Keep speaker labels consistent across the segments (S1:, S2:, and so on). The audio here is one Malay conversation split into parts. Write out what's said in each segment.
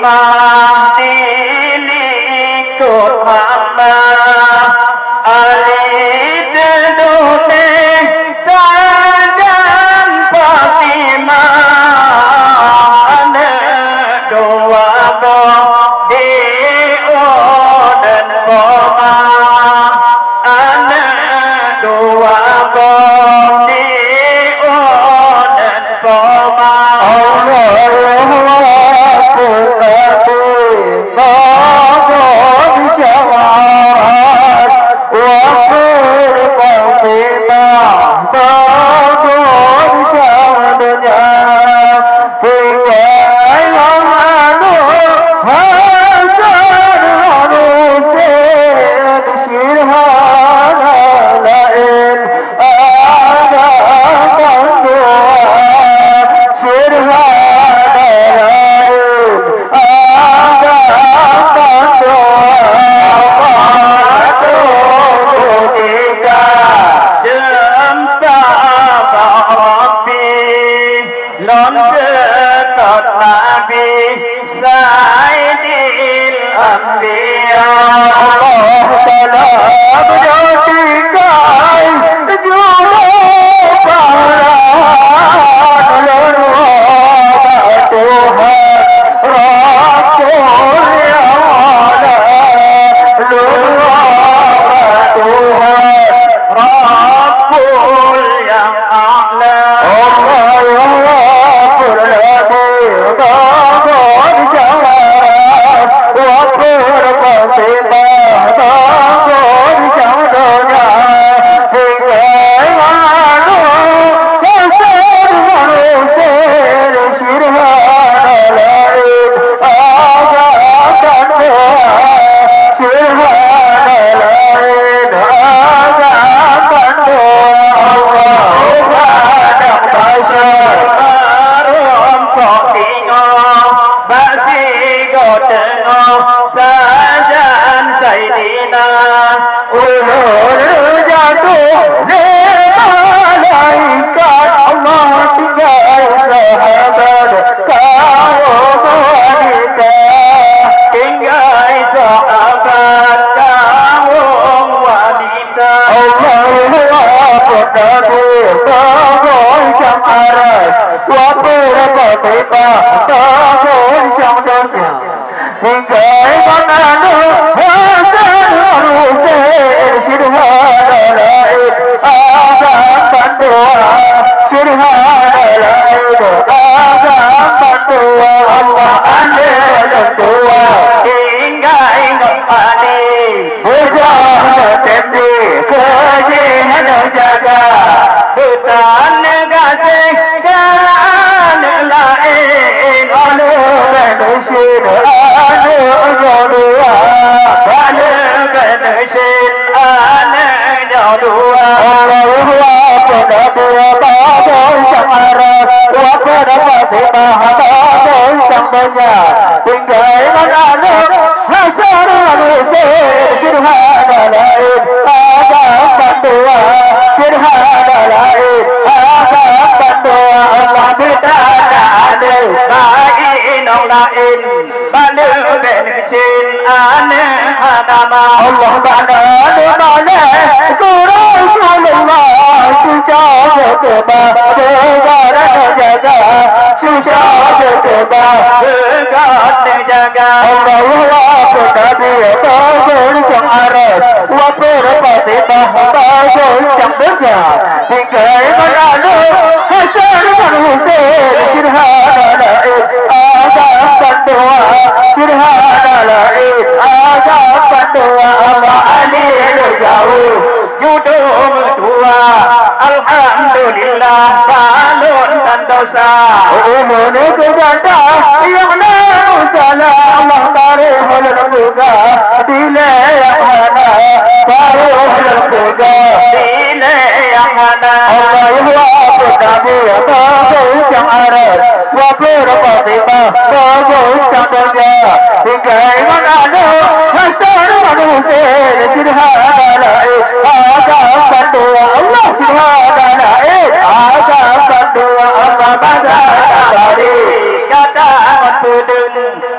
S1: Fatimah ini ikut hamba Ali terduduk sadan Fatimah anak dua bodi dan koma anak dua bodi dan koma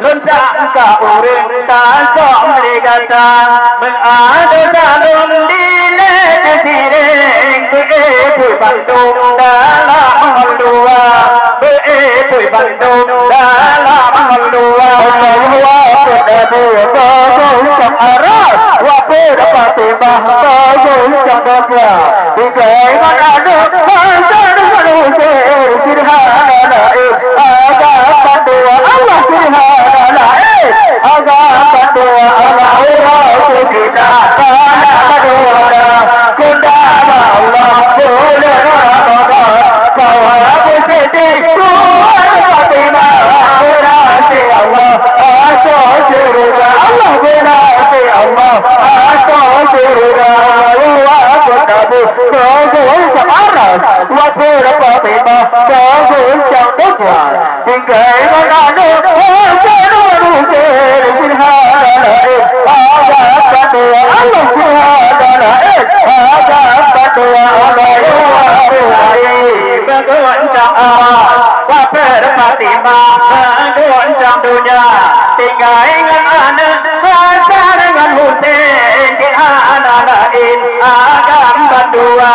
S1: Loncat ka orang tak sok mereka mengada dalam dile desireng beepui Bandung dalam halua beepui Bandung dalam halua Allah berdebu bagus sang aras wapu dapat timbah bagus sang baga dikai mengada hasan manusia sirhana agak Bandung Allah sirhana agak Bandung Allah Sita pada Bandung kunda Allah boleh bawa aku sedih Tuhan Fatimah berasi Allah asal surga Allah berasi Allah asal surga aku tabur bagus separas wapur Fatimah bagus yang tuan tinggal menanu manusia sirhana agak Bandung Allah sirhana agak Bandung Allah bergoncang wapur Fatimah bergoncang dunia tinggal ingat anak baca dengan Hussein di anak lain agam Bandua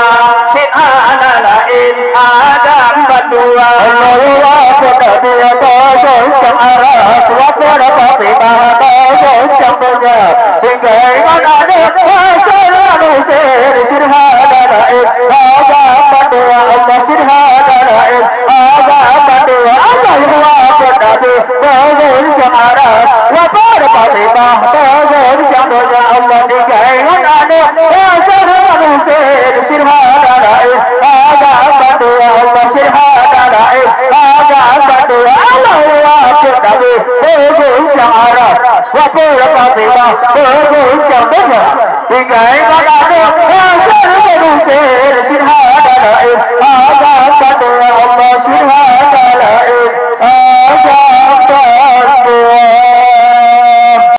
S1: di anak lain agam Bandua Allah berdoa bergoncang aras wapur Fatimah bergoncang dunia tinggal ingat anak baca dengan Hussein sirhana lain agam Bandua Allah sirhana lain agam Bandua Allah berdoa bergoncang aras wapur Fatimah bergoncang dunia Allah tinggal ingat anak baca dengan Hussein sirhana lain agam Bandua Allah sirhana lain agam Bandua Allah berdoa bergoncang aras wapur Fatimah bergoncang dunia tinggal ingat anak baca dengan